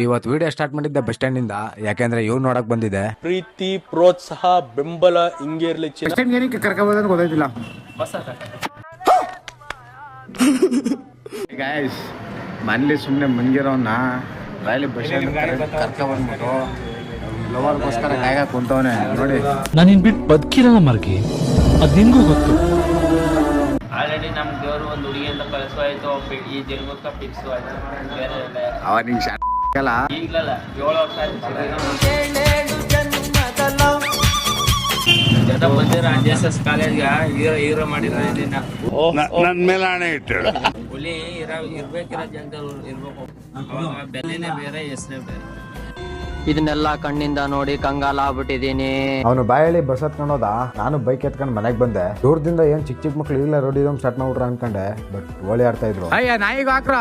ಇವತ್ತು video start ಮಾಡಿದ್ದೆ bus stand ಇಂದ, ಯಾಕೆಂದ್ರೆ ಇವ್ರು ನೋಡಕ್ ಬಂದಿದೆ. ಪ್ರೀತಿ ಪ್ರೋತ್ಸಾಹ ಬೆಂಬಲ ಹಿಂಗೆ ಇರ್ಲಿ. ಬಸ್ ಸ್ಟ್ಯಾಂಡ್ ಏನಕ್ಕೆ ಕರ್ಕೊಂಡ್ ಗೊತ್ತಾಯ್ತಿಲ್ಲ. ಗಾಯ್ಸ್ ಮನೇಲಿ ಸುಮ್ಮನೆ ಮಂಗಿರೋನ್ನ ರಾಯಲಿ ಬಸ್ ಸ್ಟ್ಯಾಂಡ್ ಕರ್ಕೊಂಡ್ಬಂದ್ಬಿಟ್ಟು ಲವರ್ಗೋಸ್ಕರ ಕಾಯ್ಗ ಕುಂತವನೆ ನೋಡಿ. ನಾನು ಇನ್ ಬಿಟ್ಟು ಬದುಕಿರಲ್ಲ ಮರ್ಗಿ, ಅದು ನಿನ್ಗೂ ಗೊತ್ತು. ಆಲ್ರೆಡಿ ನಮ್ ದೇವರು ಒಂದು ಹುಡುಗಿಯಿಂದ ಕಳಿಸೋಯ್ತು, ಈ ಜನ್ಮಕ್ಕ ಫಿಕ್ಸ್ ಆಯ್ತು. ಅವಾಗ ನಿಂಗೆ ಶಾಲ ಈಗಲಲ್ಲ 7 ವರ್ಷ ಆಯ್ತು ಬಂದಿರೋ JSS ಕಾಲೇಜ್ಗೆ ಹೀರೋ ಮಾಡಿದ್ರೆ ನನ್ನ ಮೇಲೆ ಹಣೆ ಇಟ್ಟು ಹುಲಿ ಇರ್ಬೇಕಿರೋ ಜಾಗದಲ್ಲಿ ಇರ್ಬೇಕು. ಅವಾಗ ಬೆಲೆನೇ ಬೇರೆ, ಹೆಸರೇ ಬೇರೆ. ಇದನ್ನೆಲ್ಲ ಕಣ್ಣಿಂದ ನೋಡಿ ಕಂಗಾಲ ಆಗ್ಬಿಟ್ಟಿದೀನಿ. ಅವನು ಬಾಯಲ್ಲಿ ಬಸ್ ಹತ್ಕೊಂಡು ಹೋದ, ನಾನು ಬೈಕ್ ಎತ್ಕೊಂಡು ಮನೆಗೆ ಬಂದೆ. ದೂರದಿಂದ ಏನ್ ಚಿಕ್ಕ ಚಿಕ್ಕ ಮಕ್ಳು ಇಲ್ಲ ರೋಡ್ ಸ್ಟಾರ್ಟ್ ಮಾಡ್ಬಿಟ್ರ ಅನ್ಕೊಂಡೆ, ಬಟ್ ಹೋಳಿ ಆಡ್ತಾ ಇದ್ರು. ಅಯ್ಯ ನಾಯಿಗೂ ಹಾಕ್ರ